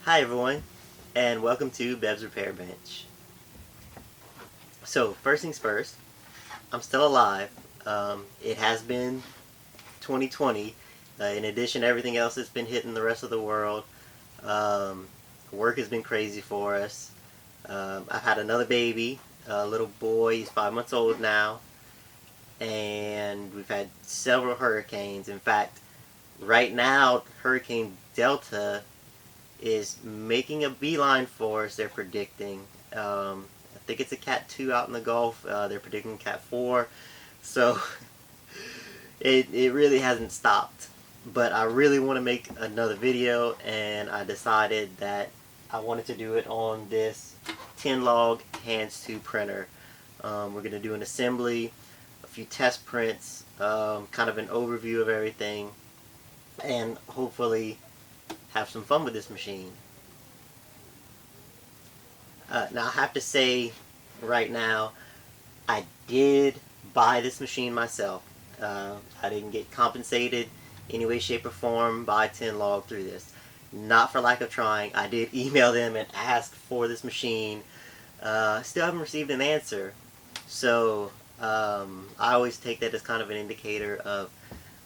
Hi everyone, and welcome to Bev's Repair Bench. So first things first, I'm still alive. It has been 2020. In addition to everything else that's been hitting the rest of the world, work has been crazy for us. I've had another baby, a little boy. He's 5 months old now, and we've had several hurricanes. In fact, right now, Hurricane Delta is making a beeline for us, they're predicting. I think it's a Cat 2 out in the Gulf. They're predicting Cat 4. So it really hasn't stopped. But I really want to make another video, and I decided that I wanted to do it on this Tenlog Hands 2 printer. We're going to do an assembly, a few test prints, kind of an overview of everything, and hopefully have some fun with this machine. Now I have to say right now, I did buy this machine myself. I didn't get compensated any way, shape, or form by Tenlog through this. Not for lack of trying. I did email them and ask for this machine. Still haven't received an answer. So I always take that as kind of an indicator of,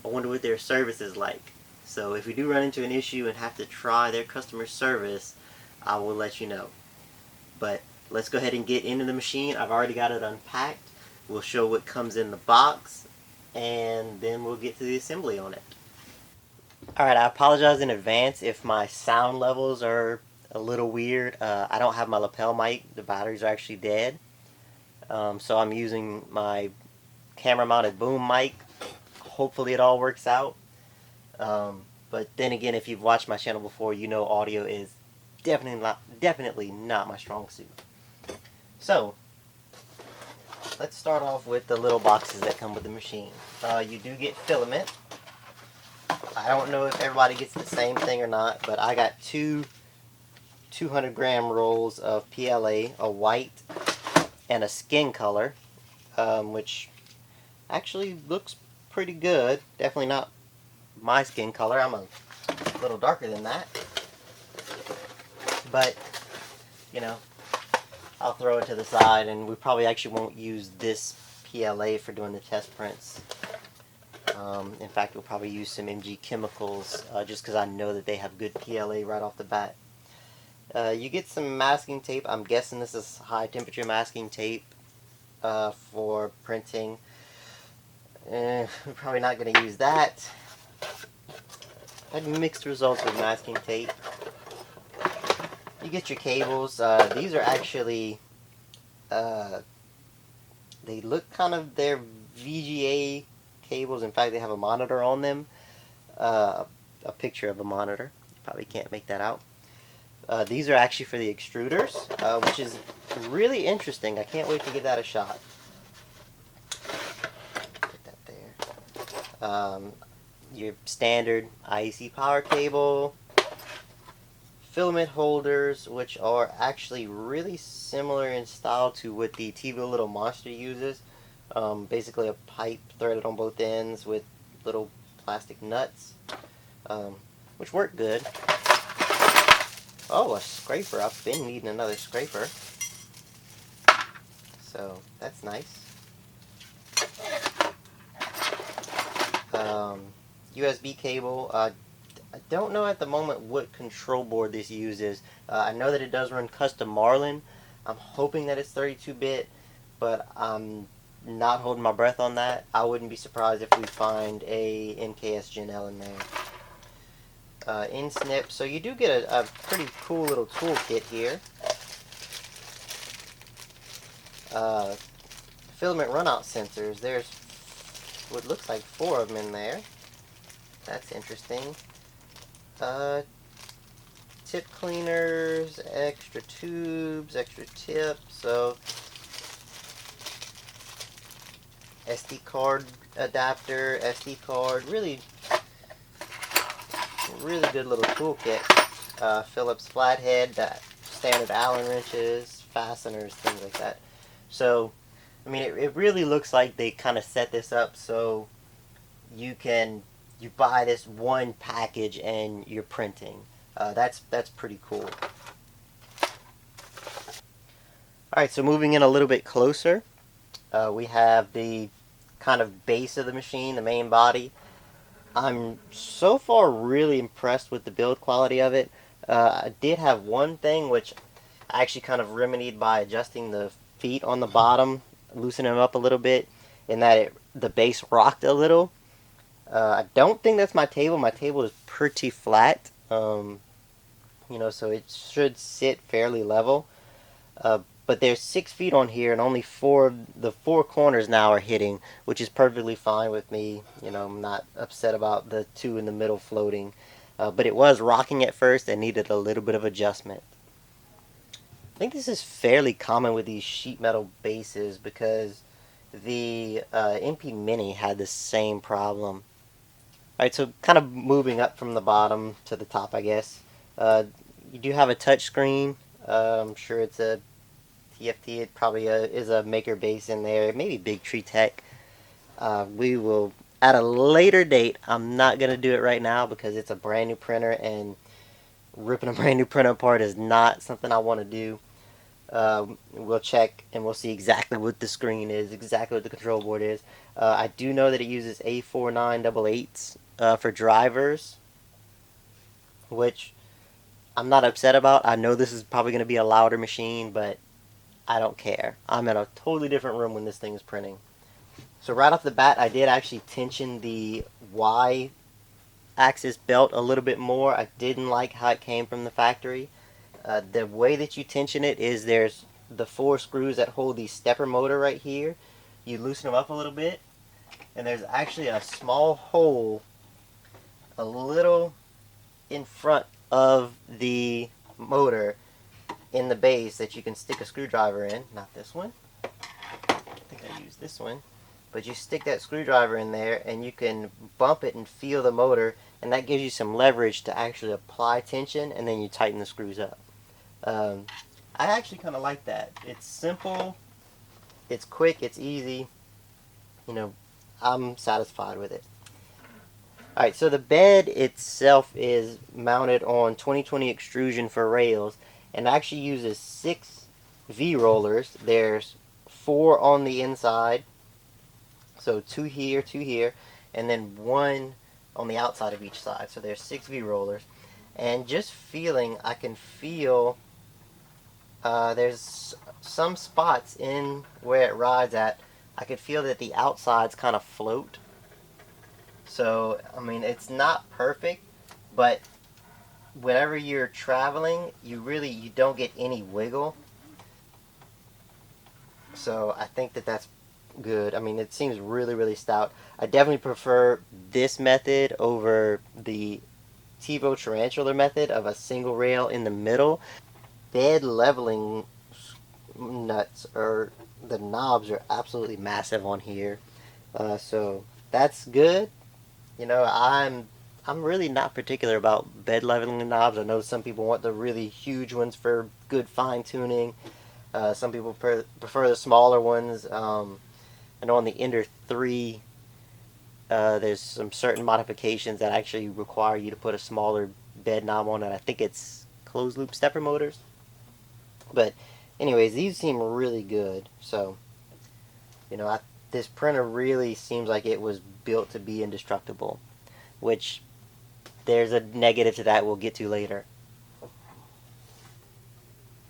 I wonder what their service is like. So if we do run into an issue and have to try their customer service, I will let you know. But let's go ahead and get into the machine. I've already got it unpacked. We'll show what comes in the box, and then we'll get to the assembly on it. Alright, I apologize in advance if my sound levels are a little weird. I don't have my lapel mic. The batteries are actually dead. So I'm using my camera mounted boom mic. Hopefully it all works out. But then again, if you've watched my channel before, you know audio is definitely not my strong suit. So let's start off with the little boxes that come with the machine. You do get filament. I don't know if everybody gets the same thing or not, but I got two 200-gram rolls of PLA, a white and a skin color, which actually looks pretty good. Definitely not my skin color. I'm a little darker than that. But, you know, I'll throw it to the side, and we probably actually won't use this PLA for doing the test prints. In fact, we'll probably use some MG Chemicals, just because I know that they have good PLA right off the bat. You get some masking tape. I'm guessing this is high temperature masking tape for printing. We're probably not going to use that. I had mixed results with masking tape. You get your cables. These are actually, they look kind of, they're VGA cables. In fact, they have a monitor on them. A picture of a monitor. You probably can't make that out. These are actually for the extruders, which is really interesting. I can't wait to give that a shot. Put that there. Your standard IEC power cable, filament holders, which are actually really similar in style to what the TiVo Little Monster uses. Basically a pipe threaded on both ends with little plastic nuts, which work good. Oh, a scraper. I've been needing another scraper. So that's nice. USB cable. I don't know at the moment what control board this uses. I know that it does run custom Marlin. I'm hoping that it's 32-bit, but I'm not holding my breath on that. I wouldn't be surprised if we find a NKS Gen L in there. In snip, so you do get a pretty cool little toolkit here. Filament runout sensors. There's what looks like 4 of them in there. That's interesting. Tip cleaners, extra tubes, extra tips. So SD card adapter, SD card. Really good little toolkit. Phillips flathead, standard Allen wrenches, fasteners, things like that. So, I mean, it really looks like they kind of set this up so you buy this one package and you're printing. That's pretty cool. Alright, so moving in a little bit closer, we have the kind of base of the machine, the main body. I'm so far really impressed with the build quality of it. I did have one thing which I actually kind of remedied by adjusting the feet on the bottom, loosening them up a little bit, in that the base rocked a little. I don't think that's my table. My table is pretty flat, so it should sit fairly level. But there's 6 feet on here, and only the four corners now are hitting, which is perfectly fine with me. I'm not upset about the two in the middle floating. But it was rocking at first and needed a little bit of adjustment. I think this is fairly common with these sheet metal bases because the MP Mini had the same problem. Alright, so kind of moving up from the bottom to the top, I guess. You do have a touch screen. I'm sure it's a TFT. It probably is a maker base in there. Maybe Big Tree Tech. We will, at a later date, I'm not going to do it right now because it's a brand new printer and ripping a brand new printer apart is not something I want to do. We'll check and we'll see exactly what the screen is, exactly what the control board is. I do know that it uses A4988s for drivers, which I'm not upset about. I know this is probably going to be a louder machine, but I don't care. I'm in a totally different room when this thing is printing. So right off the bat, I did actually tension the Y-axis belt a little bit more. I didn't like how it came from the factory. The way that you tension it is there's the 4 screws that hold the stepper motor right here. You loosen them up a little bit, and there's actually a small hole a little in front of the motor in the base that you can stick a screwdriver in. Not this one. I think I used this one. But you stick that screwdriver in there and you can bump it and feel the motor, and that gives you some leverage to actually apply tension, and then you tighten the screws up. I actually kind of like that. It's simple, it's quick, it's easy. I'm satisfied with it. Alright, so the bed itself is mounted on 2020 extrusion for rails and actually uses 6 V-rollers. There's 4 on the inside, so 2 here, and then 1 on the outside of each side. So there's 6 V-rollers. And just feeling, I can feel there's some spots in where it rides at. I could feel that the outsides kind of float. So, I mean, it's not perfect, but whenever you're traveling, you don't get any wiggle. So I think that that's good. I mean, it seems really, really stout. I definitely prefer this method over the TiVo Tarantular method of a single rail in the middle. Bed leveling nuts, or the knobs, are absolutely massive on here. So that's good. I'm really not particular about bed leveling knobs. I know some people want the really huge ones for good fine tuning. Some people prefer the smaller ones. I know on the Ender 3, there's some certain modifications that actually require you to put a smaller bed knob on it. I think it's closed loop stepper motors. But anyways, these seem really good. So, this printer really seems like it was built to be indestructible, which there's a negative to that we'll get to later.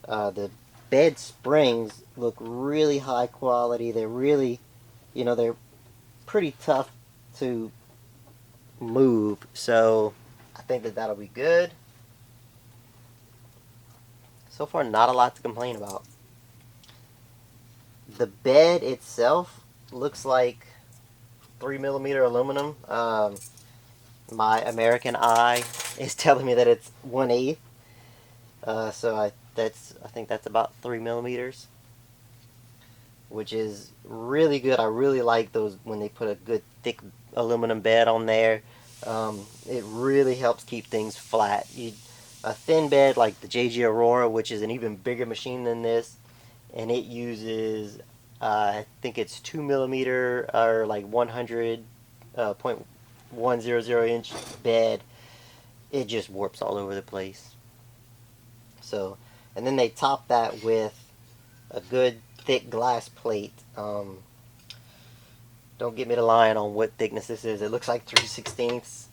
The bed springs look really high quality. They're really, they're pretty tough to move, so I think that that'll be good. So far, not a lot to complain about. The bed itself looks like 3mm aluminum. My American eye is telling me that it's 1/8. So I think that's about 3mm, which is really good. I really like those when they put a good thick aluminum bed on there. It really helps keep things flat. A thin bed like the JG Aurora, which is an even bigger machine than this, and it uses I think it's 2mm or like 100.100 inch bed. it just warps all over the place. So, and then they top that with a good thick glass plate. Don't get me to lying on what thickness this is. It looks like 3/16,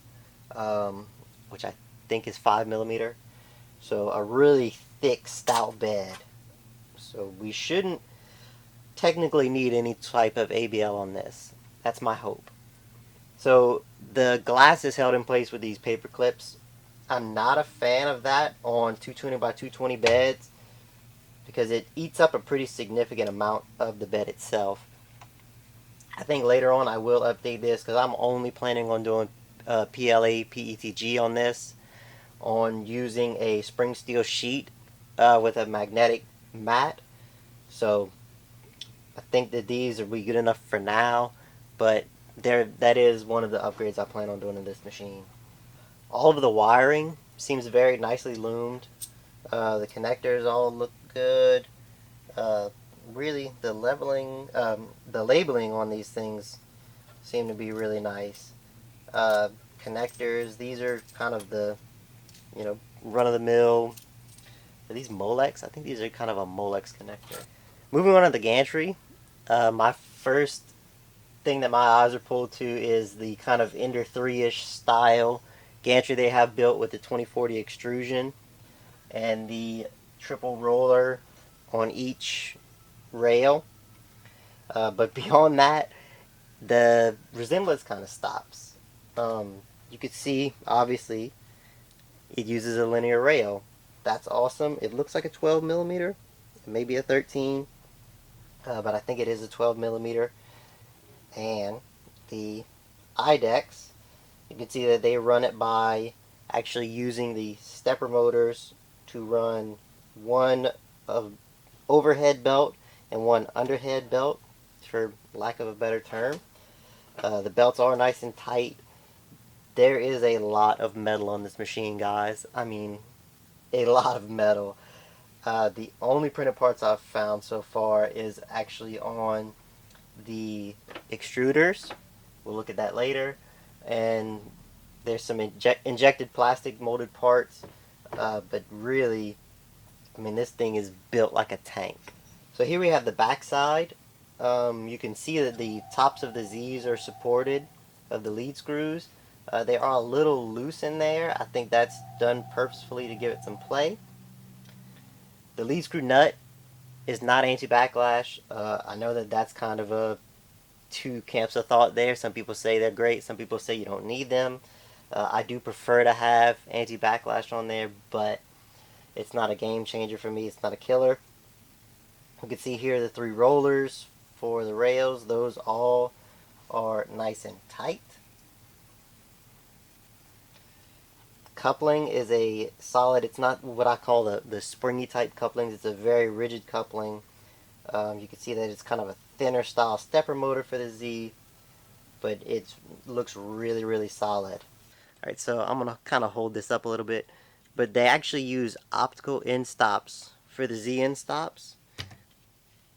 which I think is 5 mm. So a really thick, stout bed. So we shouldn't technically need any type of ABL on this. That's my hope. So the glass is held in place with these paper clips. I'm not a fan of that on 220 by 220 beds because it eats up a pretty significant amount of the bed itself. I think later on I will update this because I'm only planning on doing PLA PETG on this, on using a spring steel sheet with a magnetic mat. So I think that these will be good enough for now, but that is one of the upgrades I plan on doing in this machine. All of the wiring seems very nicely loomed. The connectors all look good. Really, the labeling on these things seem to be really nice. Connectors, these are kind of the, run-of-the-mill. Are these Molex? I think these are kind of a Molex connector. Moving on to the gantry, my first thing that my eyes are pulled to is the kind of Ender 3-ish style gantry they have built with the 2040 extrusion and the triple roller on each rail. But beyond that, the resemblance kind of stops. You could see, obviously, it uses a linear rail. That's awesome. It looks like a 12 mm, maybe a 13, but I think it is a 12 mm. And the IDEX, you can see that they run it by actually using the stepper motors to run one overhead belt and one underhead belt, for lack of a better term. The belts are nice and tight. There is a lot of metal on this machine, guys. I mean, a lot of metal. The only printed parts I've found so far is actually on the extruders. We'll look at that later. And there's some injected plastic molded parts. But really, I mean, this thing is built like a tank. So here we have the back side. You can see that the tops of the Z's are supported, of the lead screws. They are a little loose in there. I think that's done purposefully to give it some play. The lead screw nut is not anti-backlash. I know that that's kind of a two camps of thought there. Some people say they're great. Some people say you don't need them. I do prefer to have anti-backlash on there, but it's not a game changer for me. It's not a killer. You can see here the 3 rollers for the rails. Those all are nice and tight. Coupling is a solid, it's not what I call the springy type couplings. It's a very rigid coupling. You can see that it's kind of a thinner style stepper motor for the Z, but it looks really, really solid. Alright, so I'm going to kind of hold this up a little bit, but they actually use optical end stops for the Z end stops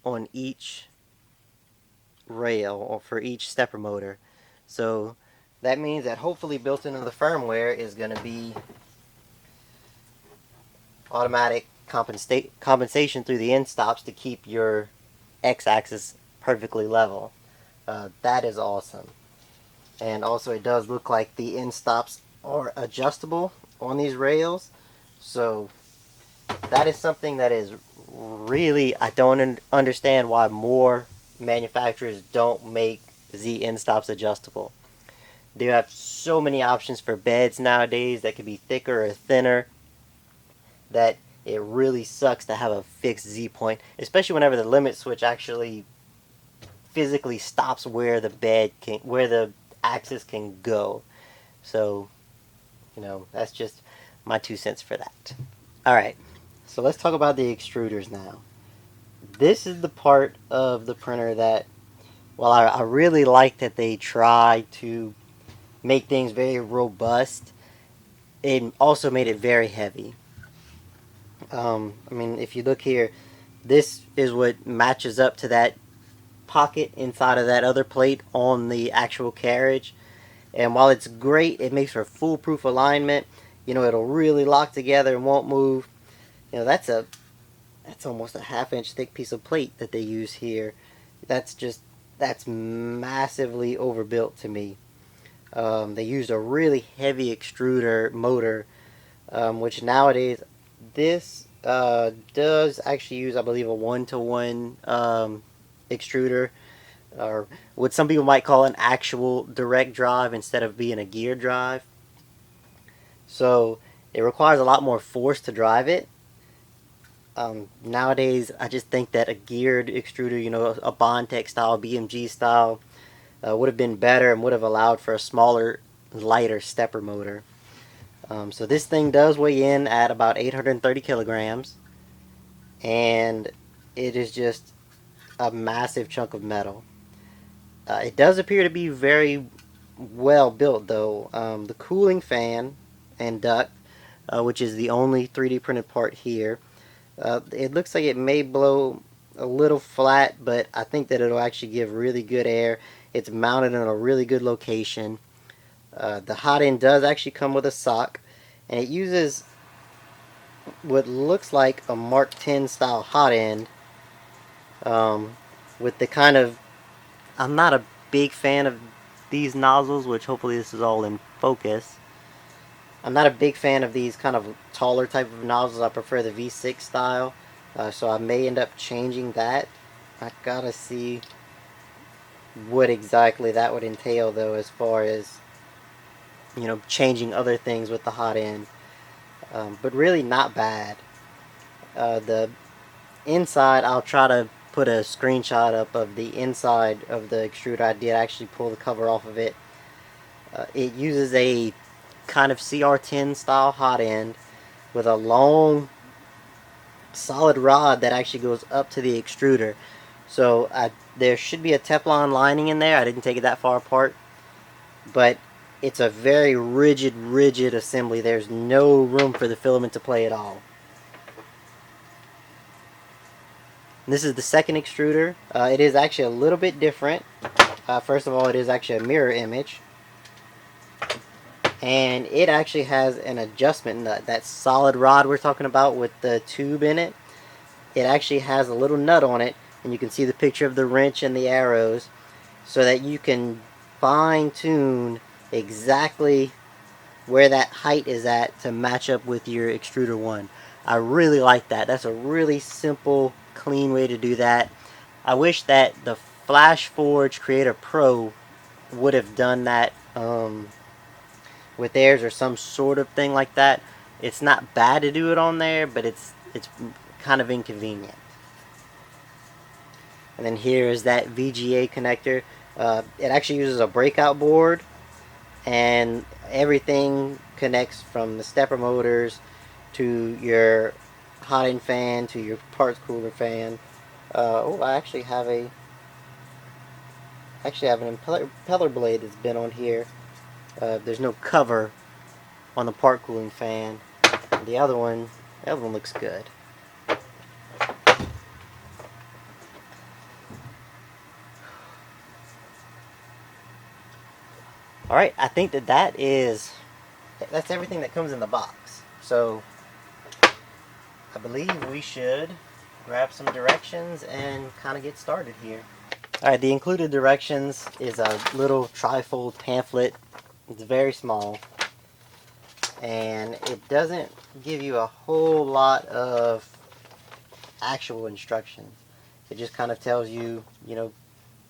on each rail, or for each stepper motor. So that means that hopefully built into the firmware is going to be automatic compensation through the end stops to keep your X-axis perfectly level. That is awesome. And also it does look like the end stops are adjustable on these rails. So that is something that is really, I don't understand why more manufacturers don't make Z end stops adjustable. They have so many options for beds nowadays that can be thicker or thinner, that it really sucks to have a fixed Z point, especially whenever the limit switch actually physically stops where the axis can go. So, that's just my 2 cents for that. Alright, so let's talk about the extruders now. This is the part of the printer that, while I really like that they try to make things very robust, it also made it very heavy. I mean, if you look here, this is what matches up to that pocket inside of that other plate on the actual carriage. And while it's great, it makes for foolproof alignment, you know, it'll really lock together and won't move. You know, that's almost a half-inch thick piece of plate that they use here. That's massively overbuilt to me. They used a really heavy extruder motor, which nowadays this does actually use, I believe, a 1-to-1 extruder, or what some people might call an actual direct drive instead of being a gear drive. So it requires a lot more force to drive it. Nowadays, I just think that a geared extruder, you know, a Bondtech style, BMG style, would have been better and would have allowed for a smaller, lighter stepper motor. So this thing does weigh in at about 830 kilograms, and it is just a massive chunk of metal. It does appear to be very well built, though. The cooling fan and duct, which is the only 3D printed part here, it looks like it may blow a little flat, but I think that it'll actually give really good air. It's mounted in a really good location. The hot end does actually come with a sock, and it uses what looks like a Mark 10 style hot end, with the kind of, I'm not a big fan of these nozzles, which hopefully this is all in focus. I'm not a big fan of these kind of taller type of nozzles. I prefer the V6 style, so I may end up changing that. I gotta see what exactly that would entail, though, as far as, you know, changing other things with the hot end. But really not bad. The inside, I'll try to put a screenshot up of the inside of the extruder. I did actually pull the cover off of it. It uses a kind of CR10 style hot end with a long solid rod that actually goes up to the extruder. So there should be a Teflon lining in there. I didn't take it that far apart, but it's a very rigid assembly. There's no room for the filament to play at all. And this is the second extruder. It is actually a little bit different. First of all, it is actually a mirror image, and it actually has an adjustment nut. That solid rod we're talking about with the tube in it, it actually has a little nut on it, and you can see the picture of the wrench and the arrows, so that you can fine tune exactly where that height is at to match up with your extruder one. I really like that. That's a really simple, clean way to do that. I wish that the FlashForge Creator Pro would have done that with theirs, or some sort of thing like that. It's not bad to do it on there, but it's kind of inconvenient. And then here is that VGA connector. It actually uses a breakout board, and everything connects from the stepper motors to your hot end fan to your parts cooler fan. I actually have an impeller blade that's been on here. There's no cover on the part cooling fan. The other one looks good. All right, I think that's everything that comes in the box. So I believe we should grab some directions and kind of get started here. Alright, the included directions is a little trifold pamphlet. It's very small, and it doesn't give you a whole lot of actual instructions. It just kind of tells you, you know,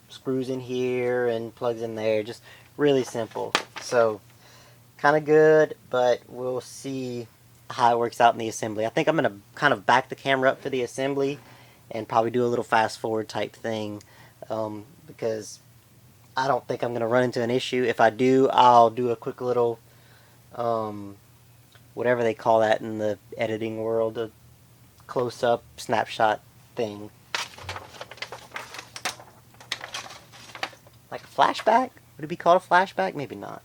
screws in here and plugs in there. Just really simple. So kind of good, but we'll see how it works out in the assembly. I think I'm going to kind of back the camera up for the assembly and probably do a little fast forward type thing, because I don't think I'm going to run into an issue. If I do, I'll do a quick little, whatever they call that in the editing world, a close-up snapshot thing. Like a flashback? Would it be called a flashback? Maybe not.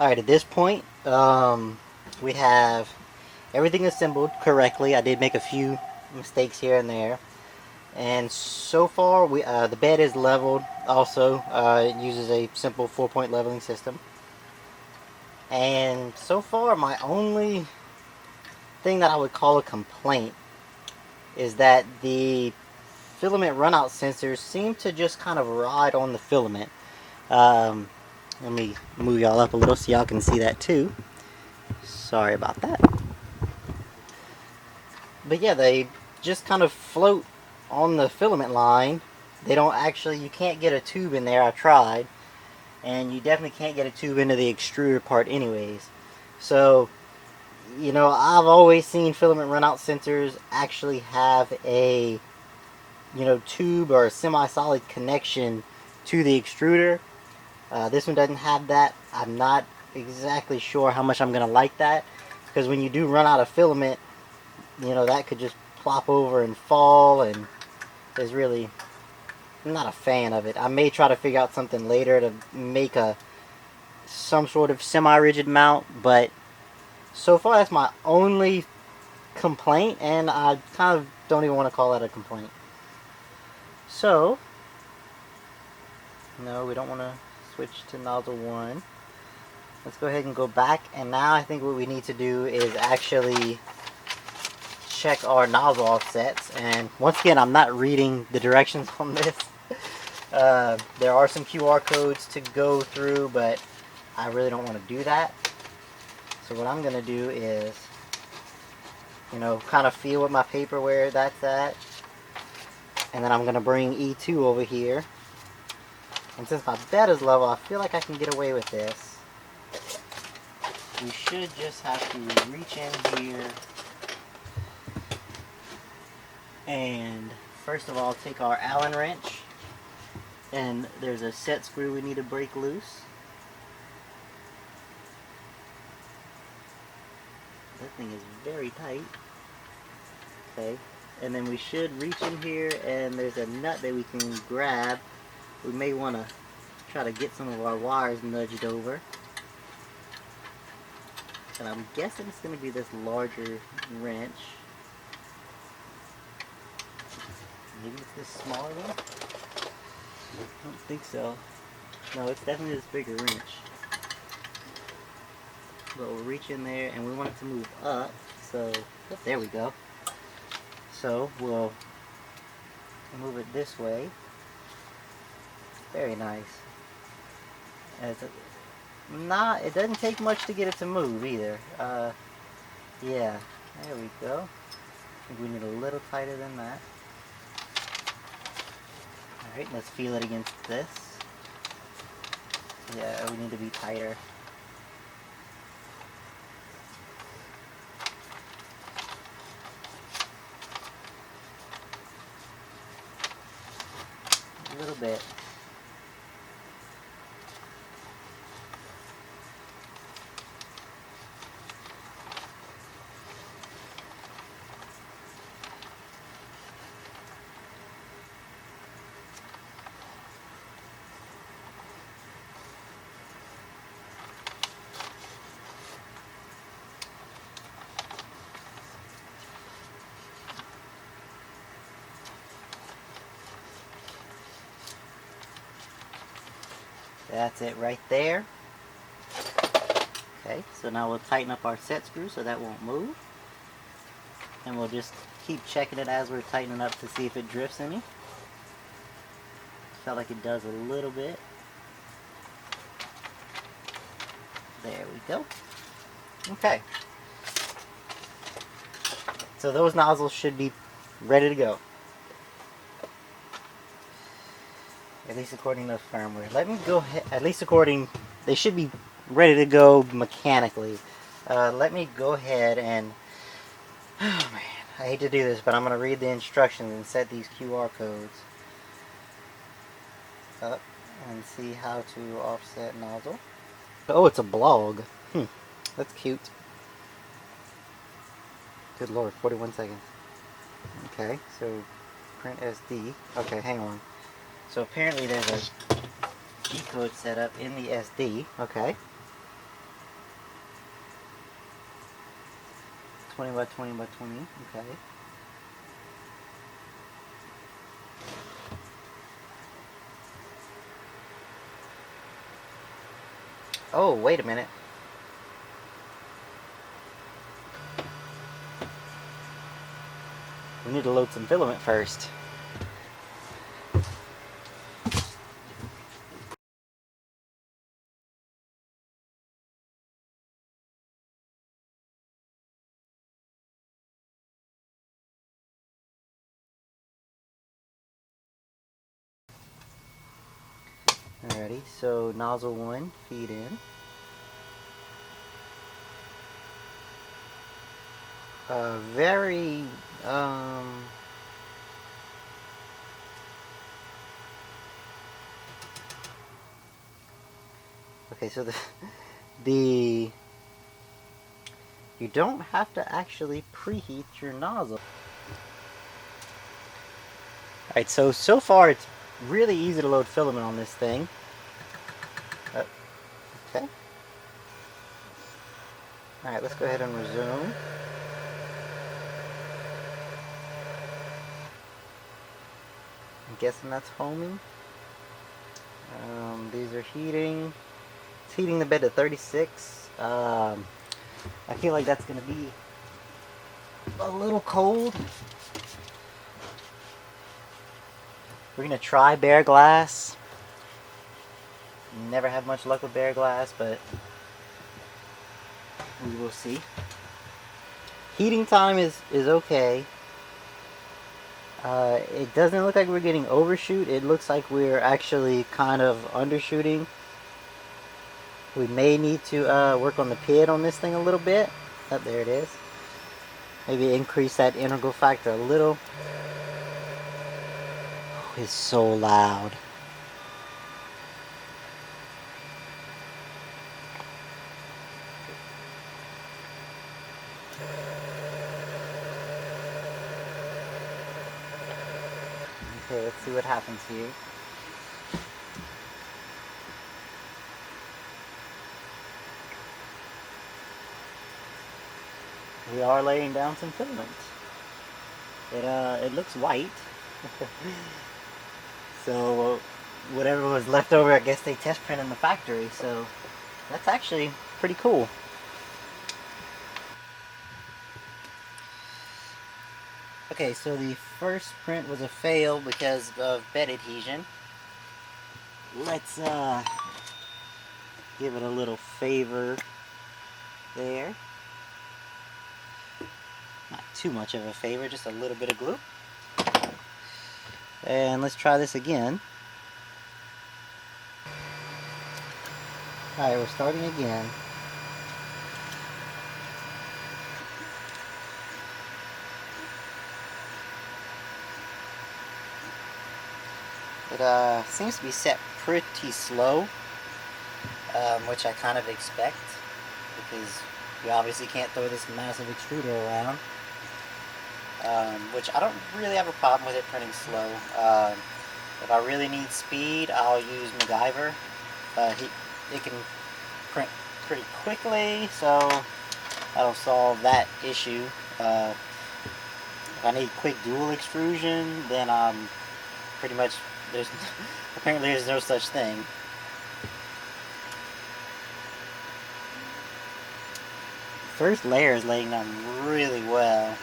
Alright, at this point, we have everything assembled correctly. I did make a few mistakes here and there. And so far, the bed is leveled also. It uses a simple 4-point leveling system. And so far, my only thing that I would call a complaint is that the filament runout sensors seem to just kind of ride on the filament. Let me move y'all up a little so y'all can see that too. Sorry about that. But yeah, they just kind of float on the filament line. They don't actually, you can't get a tube in there. I tried. And you definitely can't get a tube into the extruder part anyways. So, you know, I've always seen filament runout sensors actually have a, you know, tube or a semi-solid connection to the extruder. This one doesn't have that. I'm not exactly sure how much I'm going to like that, because when you do run out of filament, you know, that could just plop over and fall, and there's really, I'm not a fan of it. I may try to figure out something later to make some sort of semi-rigid mount, but so far that's my only complaint, and I kind of don't even want to call that a complaint. So, no, we don't want to switch to nozzle 1. Let's go ahead and go back, and now I think what we need to do is actually check our nozzle offsets. And once again, I'm not reading the directions on this. There are some QR codes to go through, but I really don't want to do that. So what I'm going to do is, you know, kind of feel with my paper where that's at. And then I'm going to bring E2 over here. And since my bed is level, I feel like I can get away with this. We should just have to reach in here and first of all take our Allen wrench, and there's a set screw we need to break loose. That thing is very tight. Okay, and then we should reach in here and there's a nut that we can grab. We may want to try to get some of our wires nudged over. And I'm guessing it's going to be this larger wrench. Maybe it's this smaller one? I don't think so. No, it's definitely this bigger wrench. But we'll reach in there and we want it to move up. So, oh, there we go. So we'll move it this way. Very nice. And it's it doesn't take much to get it to move either. Yeah, there we go. I think we need a little tighter than that. Alright, let's feel it against this. Yeah, we need to be tighter. A little bit. That's it right there. Okay, so now we'll tighten up our set screw so that won't move. And we'll just keep checking it as we're tightening up to see if it drifts any. Felt like it does a little bit. There we go. Okay. So those nozzles should be ready to go. At least according to the firmware. Let me go ahead, at least according, they should be ready to go mechanically. Let me go ahead and, oh man, I hate to do this, but I'm going to read the instructions and set these QR codes up and see how to offset nozzle. Oh, it's a blog. That's cute. Good lord, 41 seconds. Okay, so print SD. Okay, hang on. So apparently there's a decode set up in the SD. Okay. 20 by 20 by 20. Okay. Oh, wait a minute. We need to load some filament first. Alrighty, so nozzle 1, feed in. Very, okay, so the you don't have to actually preheat your nozzle. Alright, so far it's really easy to load filament on this thing. Okay. Alright, let's go ahead and resume. I'm guessing that's homing. These are heating. It's heating the bed to 36. I feel like that's going to be a little cold. We're going to try bare glass. Never had much luck with bare glass, but we will see. Heating time is okay. It doesn't look like we're getting overshoot. It looks like we're actually kind of undershooting. We may need to work on the PID on this thing a little bit. Oh, there it is. Maybe increase that integral factor a little. Oh, it's so loud. Okay, let's see what happens here. We are laying down some filament. It looks white. So whatever was left over, I guess they test print in the factory. So that's actually pretty cool. Okay, so the first print was a fail because of bed adhesion. Let's give it a little favor there. Not too much of a favor, just a little bit of glue. And let's try this again. Alright, we're starting again. It seems to be set pretty slow, which I kind of expect, because you obviously can't throw this massive extruder around, which I don't really have a problem with it printing slow. If I really need speed, I'll use MacGyver. It can print pretty quickly, so that'll solve that issue. If I need quick dual extrusion, then I'm pretty much, apparently there's no such thing. First layer is laying down really well.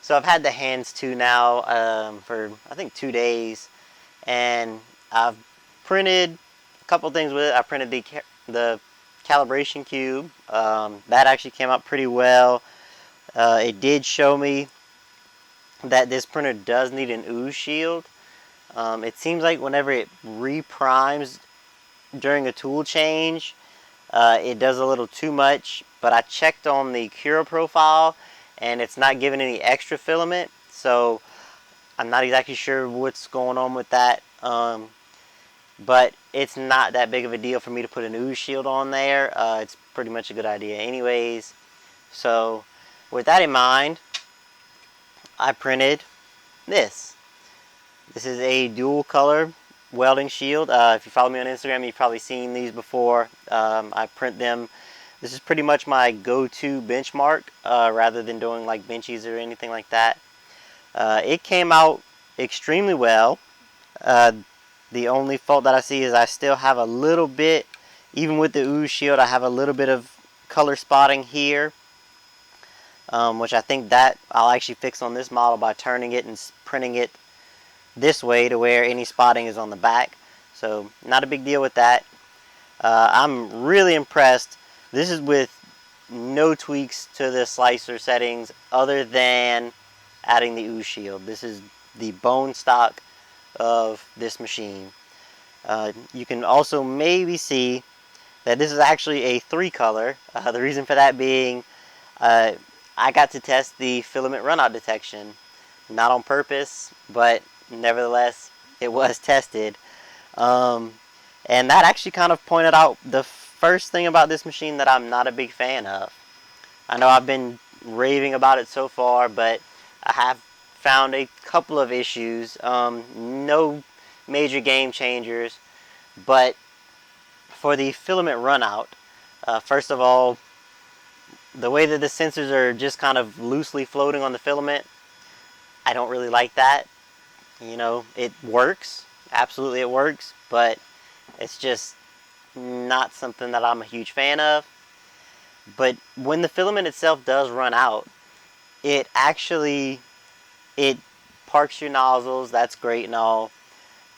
So I've had the Hands 2 now for I think 2 days, and I've printed a couple things with it. I printed the calibration cube. That actually came out pretty well. It did show me that this printer does need an ooze shield. It seems like whenever it reprimes during a tool change, it does a little too much, but I checked on the Cura profile and it's not giving any extra filament, so I'm not exactly sure what's going on with that. But it's not that big of a deal for me to put an ooze shield on there. It's pretty much a good idea anyways. So with that in mind, I printed this. This is a dual color welding shield. If you follow me on Instagram, you've probably seen these before. I print them. This is pretty much my go-to benchmark rather than doing like benchies or anything like that. It came out extremely well. The only fault that I see is I still have a little bit, even with the ooze shield, I have a little bit of color spotting here, which I think that I'll actually fix on this model by turning it and printing it this way to where any spotting is on the back. So not a big deal with that. I'm really impressed. This is with no tweaks to the slicer settings other than adding the ooze shield. This is the bone stock of this machine. You can also maybe see that this is actually a 3-color. The reason for that being I got to test the filament runout detection. Not on purpose, but nevertheless it was tested. And that actually kind of pointed out the first thing about this machine that I'm not a big fan of. I know I've been raving about it so far, but I have found a couple of issues. No major game changers, but for the filament runout, first of all, the way that the sensors are just kind of loosely floating on the filament, I don't really like that. You know, it works, absolutely it works, but it's just not something that I'm a huge fan of. But when the filament itself does run out, it parks your nozzles. That's great and all,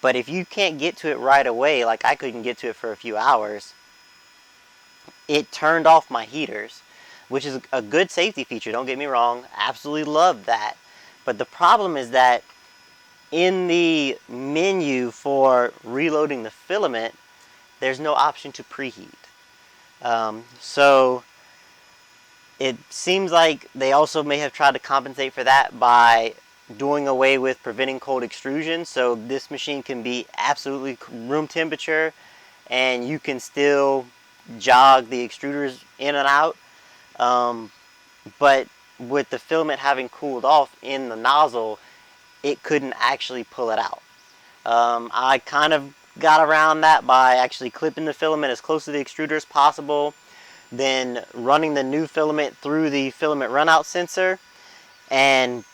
but if you can't get to it right away, like I couldn't get to it for a few hours, it turned off my heaters, which is a good safety feature, don't get me wrong. Absolutely love that. But the problem is that in the menu for reloading the filament, there's no option to preheat. So it seems like they also may have tried to compensate for that by doing away with preventing cold extrusion. So this machine can be absolutely room temperature and you can still jog the extruders in and out. But with the filament having cooled off in the nozzle, it couldn't actually pull it out. I kind of got around that by actually clipping the filament as close to the extruder as possible, then running the new filament through the filament runout sensor and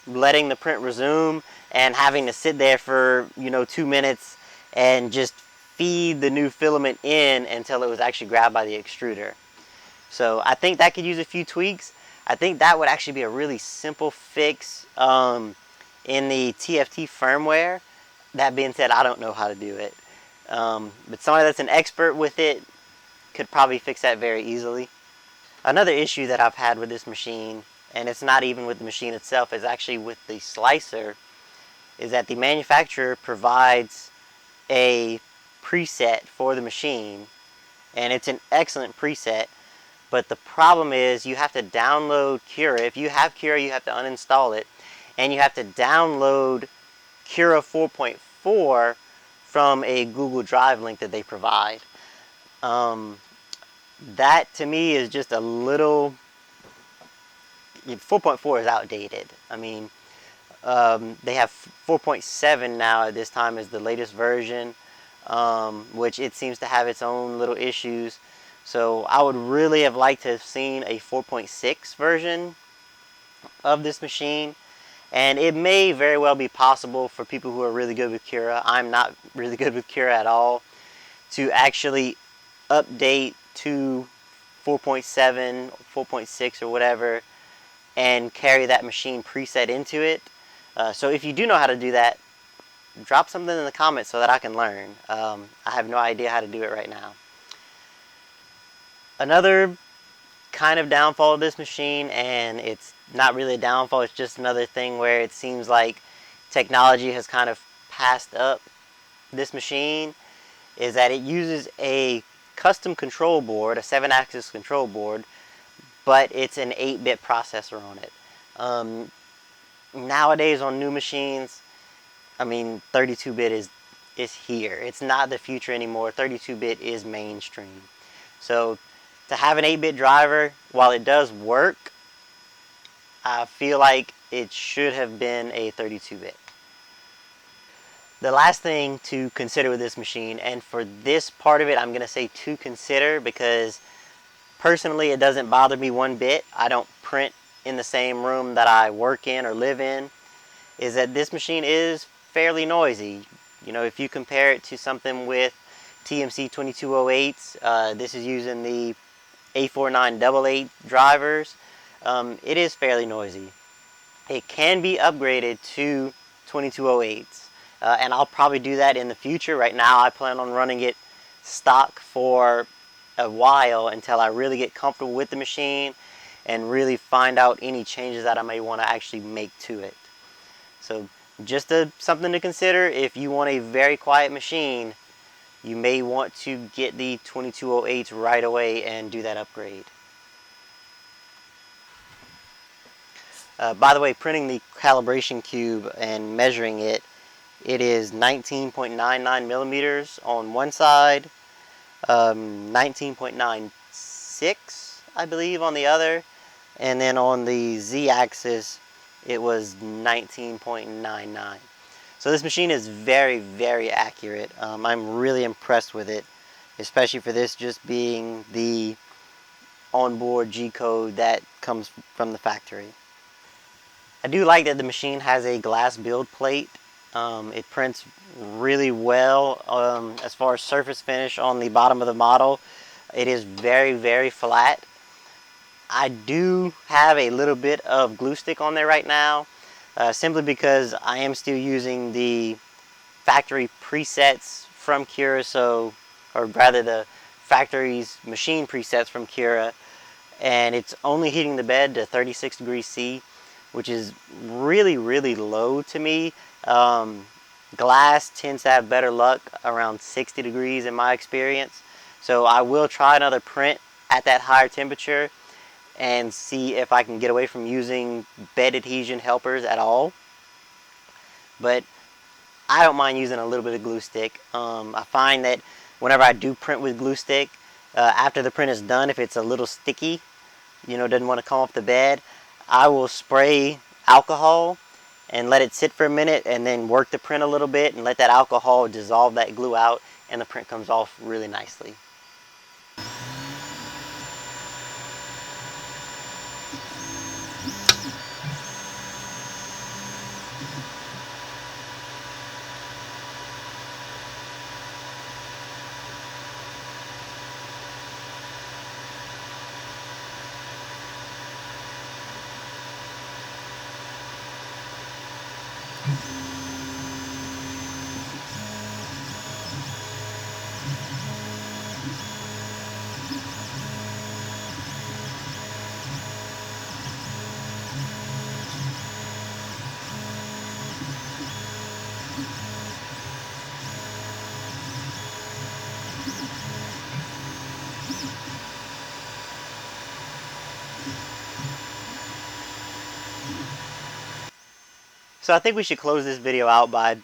letting the print resume and having to sit there for 2 minutes and just feed the new filament in until it was actually grabbed by the extruder. So I think that could use a few tweaks. I think that would actually be a really simple fix in the TFT firmware. That being said, I don't know how to do it. But somebody that's an expert with it could probably fix that very easily. Another issue that I've had with this machine, and it's not even with the machine itself, is actually with the slicer, is that the manufacturer provides a preset for the machine, and it's an excellent preset, but the problem is you have to download Cura. If you have Cura, you have to uninstall it, and you have to download Cura 4.4 from a Google Drive link that they provide. That to me is just a little... 4.4 is outdated. I mean, they have 4.7 now at this time as the latest version, which it seems to have its own little issues. So I would really have liked to have seen a 4.6 version of this machine. And it may very well be possible for people who are really good with Cura, I'm not really good with Cura at all, to actually update to 4.7, 4.6 or whatever, and carry that machine preset into it. So if you do know how to do that, drop something in the comments so that I can learn. I have no idea how to do it right now. Another kind of downfall of this machine, and it's not really a downfall, it's just another thing where it seems like technology has kind of passed up this machine, is that it uses a custom control board, a 7-axis control board, but it's an 8-bit processor on it. Nowadays on new machines, I mean, 32-bit is here. It's not the future anymore. 32-bit is mainstream. So to have an 8-bit driver, while it does work, I feel like it should have been a 32-bit. The last thing to consider with this machine, and for this part of it I'm going to say to consider because personally it doesn't bother me one bit. I don't print in the same room that I work in or live in, is that this machine is fairly noisy. You know, if you compare it to something with TMC 2208s, this is using the A4988 drivers, it is fairly noisy. It can be upgraded to 2208s, and I'll probably do that in the future. Right now I plan on running it stock for a while until I really get comfortable with the machine and really find out any changes that I may want to actually make to it. So just something to consider. If you want a very quiet machine, you may want to get the 2208s right away and do that upgrade. By the way, printing the calibration cube and measuring it, it is 19.99 millimeters on one side, 19.96 I believe on the other, and then on the Z-axis it was 19.99. So this machine is very, very accurate. I'm really impressed with it, especially for this just being the onboard G-code that comes from the factory. I do like that the machine has a glass build plate. It prints really well as far as surface finish on the bottom of the model. It is very, very flat. I do have a little bit of glue stick on there right now, simply because I am still using the factory presets from Cura, or rather the factory's machine presets from Cura, and it's only heating the bed to 36 degrees C, which is really, really low to me. Glass tends to have better luck around 60 degrees in my experience, so I will try another print at that higher temperature and see if I can get away from using bed adhesion helpers at all. But I don't mind using a little bit of glue stick. I find that whenever I do print with glue stick, after the print is done, if it's a little sticky, you know, doesn't want to come off the bed, I will spray alcohol and let it sit for a minute and then work the print a little bit and let that alcohol dissolve that glue out, and the print comes off really nicely. So I think we should close this video out by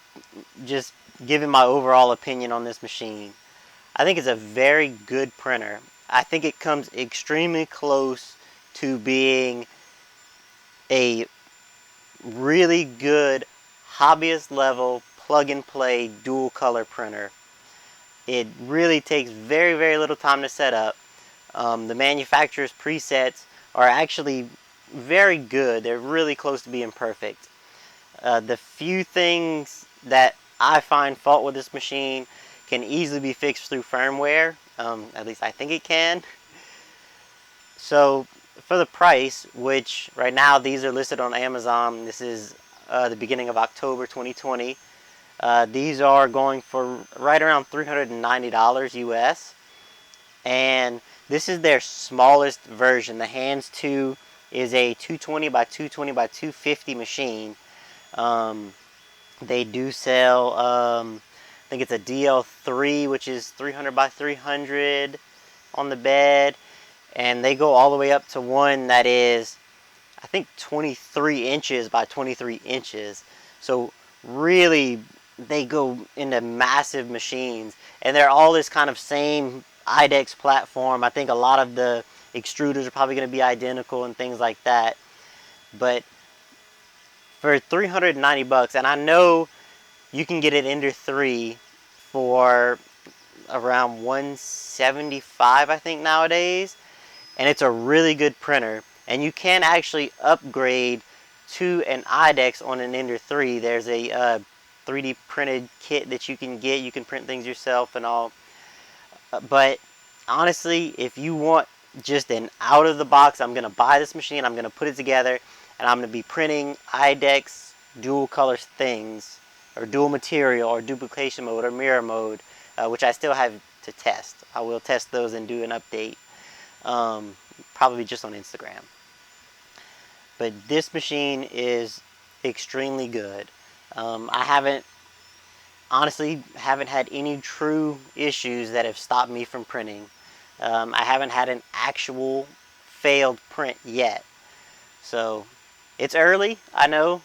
just giving my overall opinion on this machine. I think it's a very good printer. I think it comes extremely close to being a really good hobbyist level plug and play dual color printer. It really takes very, very little time to set up. The manufacturer's presets are actually very good. They're really close to being perfect. The few things that I find fault with this machine can easily be fixed through firmware. At least I think it can. So for the price, which right now these are listed on Amazon, this is the beginning of October 2020. These are going for right around $390 US, and this is their smallest version. The Hands 2 is a 220 by 220 by 250 machine. They do sell, I think it's a DL3, which is 300 by 300 on the bed, and they go all the way up to one that is, I think, 23 inches by 23 inches. So really, they go into massive machines, and they're all this kind of same IDEX platform. I think a lot of the extruders are probably going to be identical and things like that. But for 390 bucks, and I know you can get it Ender 3 for around 175, I think, nowadays, and it's a really good printer, and you can actually upgrade to an IDEX on an Ender 3. There's a 3D printed kit that you can get. You can print things yourself and all. But honestly, if you want just an out of the box, I'm going to buy this machine, I'm going to put it together, and I'm going to be printing IDEX dual color things, or dual material, or duplication mode, or mirror mode, which I still have to test. I will test those and do an update, probably just on Instagram. But this machine is extremely good. I honestly haven't had any true issues that have stopped me from printing. I haven't had an actual failed print yet. So it's early, I know.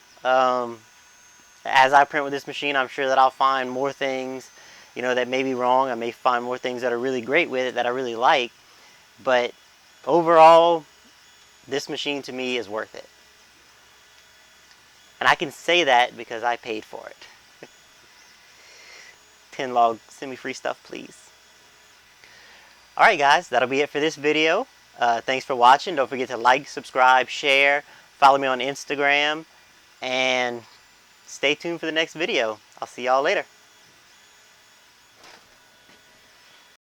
As I print with this machine, I'm sure that I'll find more things, that may be wrong. I may find more things that are really great with it that I really like. But overall, this machine to me is worth it. And I can say that because I paid for it. Tenlog, send me free stuff, please. Alright guys, that'll be it for this video. Thanks for watching. Don't forget to like, subscribe, share, follow me on Instagram, and stay tuned for the next video. I'll see y'all later.